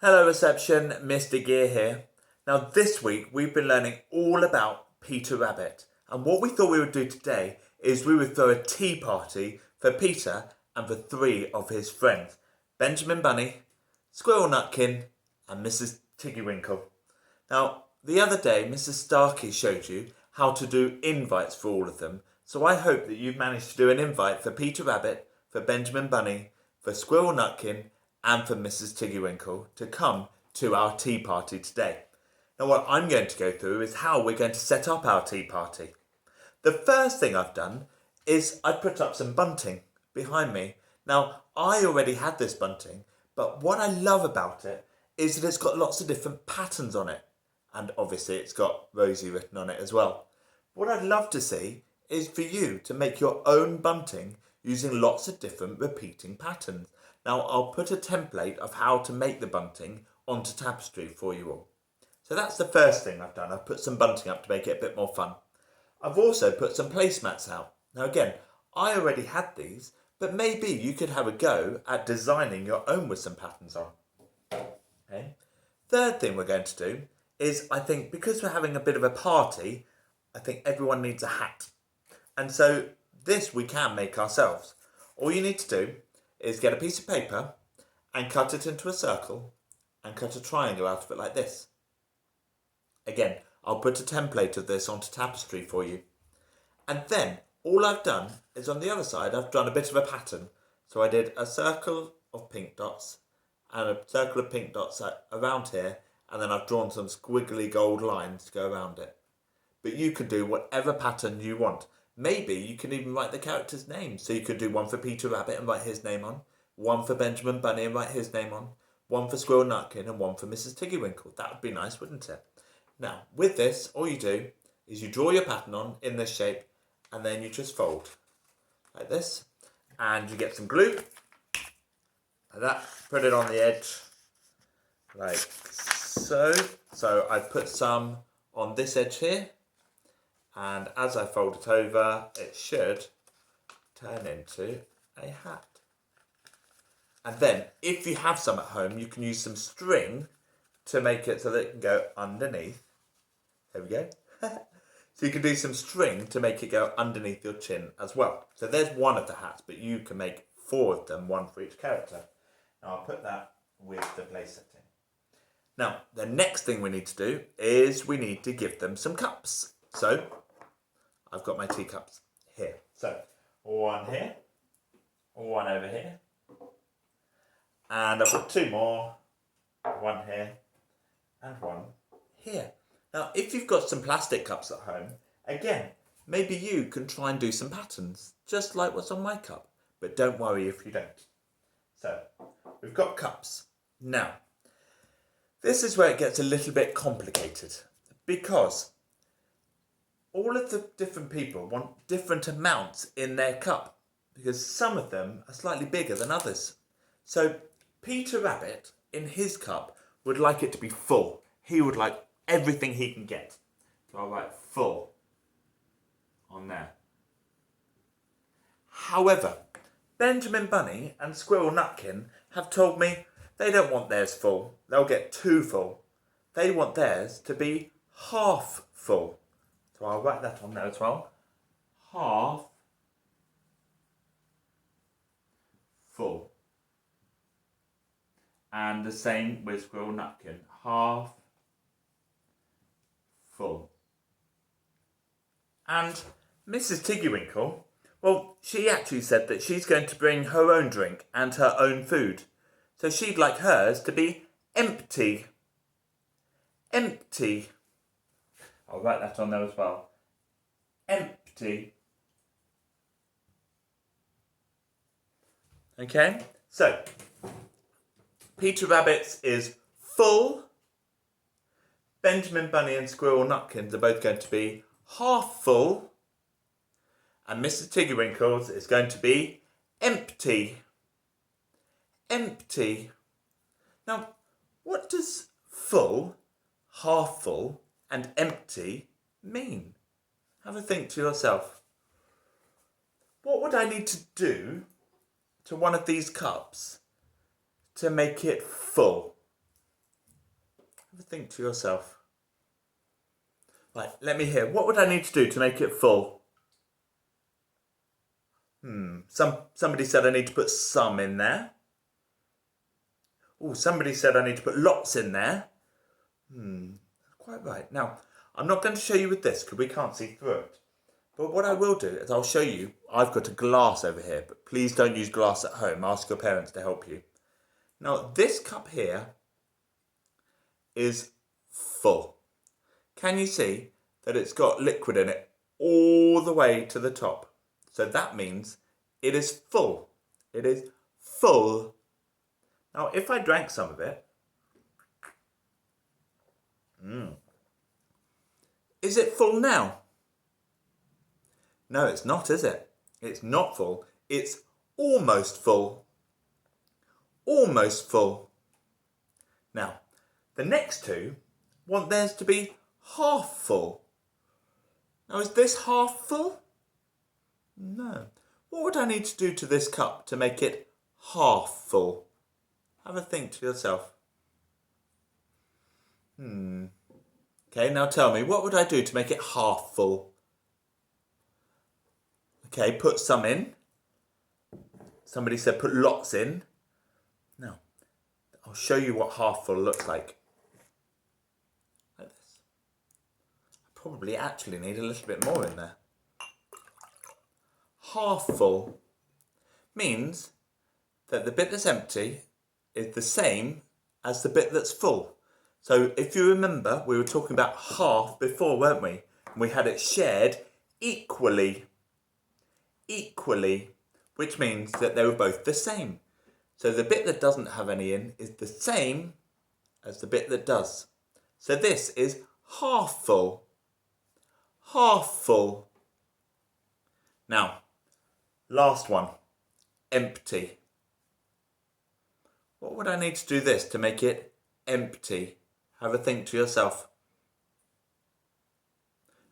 Hello reception, Mr Geer here. Now this week we've been learning all about Peter Rabbit, and what we thought we would do today is we would throw a tea party for Peter and for three of his friends, Benjamin Bunny, Squirrel Nutkin and Mrs Tiggywinkle. Now the other day Mrs Starkey showed you how to do invites for all of them, so I hope that you've managed to do an invite for Peter Rabbit, for Benjamin Bunny, for Squirrel Nutkin and for Mrs Tiggywinkle to come to our tea party today. Now what I'm going to go through is how we're going to set up our tea party. The first thing I've done is I put up some bunting behind me. Now I already had this bunting, but what I love about it is that it's got lots of different patterns on it. And obviously it's got Rosie written on it as well. What I'd love to see is for you to make your own bunting using lots of different repeating patterns. Now I'll put a template of how to make the bunting onto tapestry for you all. So that's the first thing I've done. I've put some bunting up to make it a bit more fun. I've also put some placemats out. Now again, I already had these, but maybe you could have a go at designing your own with some patterns on. Okay. Third thing we're going to do is, I think because we're having a bit of a party, I think everyone needs a hat. And so this we can make ourselves. All you need to do is get a piece of paper and cut it into a circle and cut a triangle out of it like this. Again, I'll put a template of this onto tapestry for you. And then all I've done is on the other side, I've done a bit of a pattern. So I did a circle of pink dots and a circle of pink dots around here, and then I've drawn some squiggly gold lines to go around it. But you can do whatever pattern you want. Maybe you can even write the character's name. So you could do one for Peter Rabbit and write his name on, one for Benjamin Bunny and write his name on, one for Squirrel Nutkin and one for Mrs Tiggywinkle. That would be nice, wouldn't it? Now, with this, all you do is you draw your pattern on in this shape and then you just fold like this. And you get some glue, like that, put it on the edge like so. So I've put some on this edge here. And as I fold it over, it should turn into a hat. And then, if you have some at home, you can use some string to make it so that it can go underneath. There we go. So you can do some string to make it go underneath your chin as well. So there's one of the hats, but you can make four of them, one for each character. Now I'll put that with the place setting. Now, the next thing we need to do is we need to give them some cups. So I've got my teacups here. So one here, one over here, and I've got two more, one here and one here. Now, if you've got some plastic cups at home, again, maybe you can try and do some patterns, just like what's on my cup, but don't worry if you don't. So we've got cups. Now, this is where it gets a little bit complicated, because all of the different people want different amounts in their cup, because some of them are slightly bigger than others. So Peter Rabbit, in his cup, would like it to be full. He would like everything he can get. So I'll write full on there. However, Benjamin Bunny and Squirrel Nutkin have told me they don't want theirs full. They'll get too full. They want theirs to be half full. So I'll write that on there as well. Half full. And the same with Squirrel Nutkin. Half full. And Mrs Tiggywinkle, well, she actually said that she's going to bring her own drink and her own food. So she'd like hers to be empty. Empty. I'll write that on there as well. Empty. Okay, so Peter Rabbit's is full. Benjamin Bunny and Squirrel Nutkin are both going to be half full. And Mrs Tiggywinkle's is going to be empty. Empty. Now, what does full, half full, and empty mean? Have a think to yourself. What would I need to do to one of these cups to make it full? Have a think to yourself. Right, let me hear. What would I need to do to make it full? Somebody said I need to put some in there. Oh, somebody said I need to put lots in there. Quite right. Now, I'm not going to show you with this because we can't see through it. But what I will do is I'll show you. I've got a glass over here, but please don't use glass at home. Ask your parents to help you. Now, this cup here is full. Can you see that it's got liquid in it all the way to the top? So that means it is full. It is full. Now, if I drank some of it, is it full now? No, it's not, is it? It's not full. It's almost full. Almost full. Now, the next two want theirs to be half full. Now, is this half full? No. What would I need to do to this cup to make it half full? Have a think to yourself. Okay, now tell me, what would I do to make it half full? Okay, put some in. Somebody said put lots in. Now, I'll show you what half full looks like. Like this. I probably actually need a little bit more in there. Half full means that the bit that's empty is the same as the bit that's full. So if you remember, we were talking about half before, weren't we? And we had it shared equally. Equally, which means that they were both the same. So the bit that doesn't have any in is the same as the bit that does. So this is half full. Half full. Now, last one, empty. What would I need to do this to make it empty? Have a think to yourself.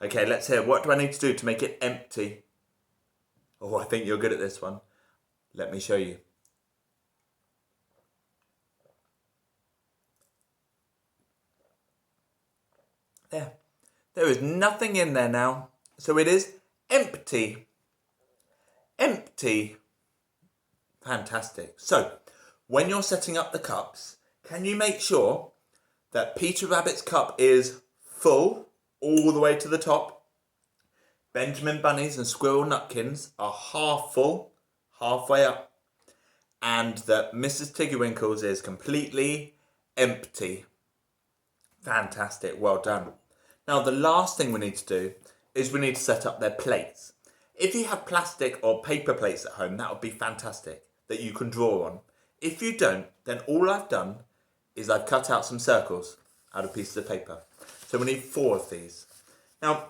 Okay, let's hear. What do I need to do to make it empty? Oh, I think you're good at this one. Let me show you. There. There is nothing in there now. So it is empty. Empty. Fantastic. So, when you're setting up the cups, can you make sure that Peter Rabbit's cup is full all the way to the top? Benjamin Bunny's and Squirrel Nutkins are half full, halfway up. And that Mrs Tiggywinkle's is completely empty. Fantastic, well done. Now the last thing we need to do is we need to set up their plates. If you have plastic or paper plates at home, that would be fantastic, that you can draw on. If you don't, then all I've done is I've cut out some circles out of pieces of paper. So we need 4 of these. Now,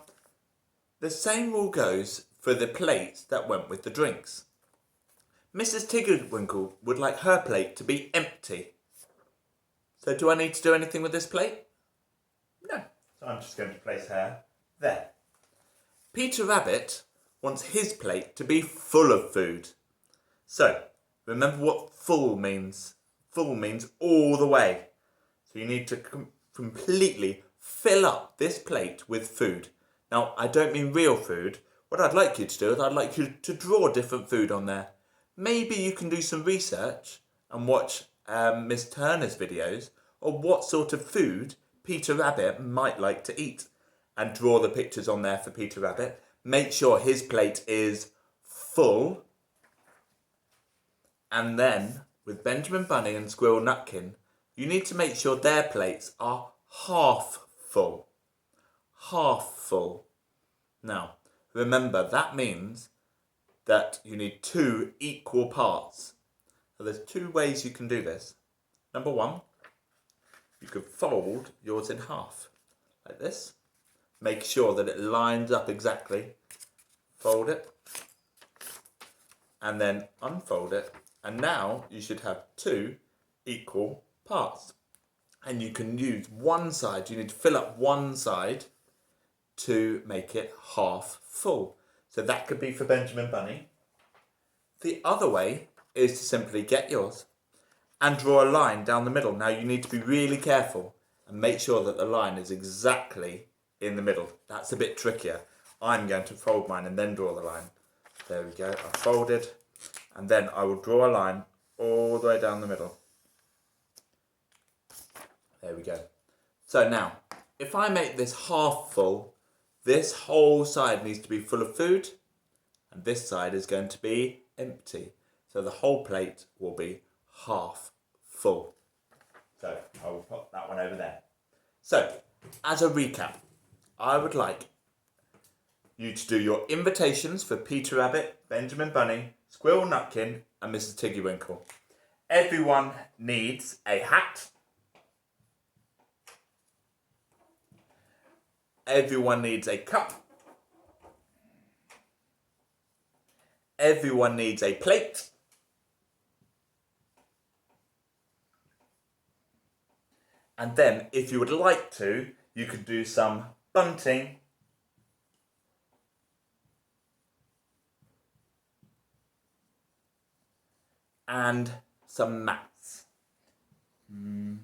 the same rule goes for the plates that went with the drinks. Mrs Tiggerwinkle would like her plate to be empty. So do I need to do anything with this plate? No. So I'm just going to place her there. Peter Rabbit wants his plate to be full of food. So, remember what full means. Full means all the way. So you need to completely fill up this plate with food. Now, I don't mean real food. What I'd like you to do is I'd like you to draw different food on there. Maybe you can do some research and watch Miss Turner's videos on what sort of food Peter Rabbit might like to eat and draw the pictures on there for Peter Rabbit. Make sure his plate is full. And then, with Benjamin Bunny and Squirrel Nutkin, you need to make sure their plates are half full. Half full. Now, remember, that means that you need 2 equal parts. So there's 2 ways you can do this. Number 1, you could fold yours in half, like this. Make sure that it lines up exactly. Fold it, and then unfold it. And now you should have 2 equal parts. And you can use one side, you need to fill up one side to make it half full. So that could be for Benjamin Bunny. The other way is to simply get yours and draw a line down the middle. Now you need to be really careful and make sure that the line is exactly in the middle. That's a bit trickier. I'm going to fold mine and then draw the line. There we go, I've folded, and then I will draw a line all the way down the middle. There we go. So now, if I make this half full, this whole side needs to be full of food, and this side is going to be empty. So the whole plate will be half full. So I will put that one over there. So, as a recap, I would like you to do your invitations for Peter Rabbit, Benjamin Bunny, Squirrel Nutkin, and Mrs Tiggywinkle. Everyone needs a hat. Everyone needs a cup. Everyone needs a plate. And then, if you would like to, you could do some bunting and some mats. There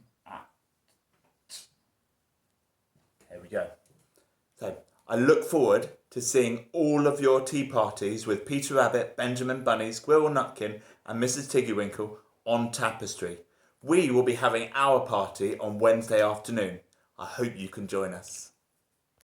we go. So, I look forward to seeing all of your tea parties with Peter Rabbit, Benjamin Bunny, Squirrel Nutkin and Mrs Tiggywinkle on Tapestry. We will be having our party on Wednesday afternoon. I hope you can join us.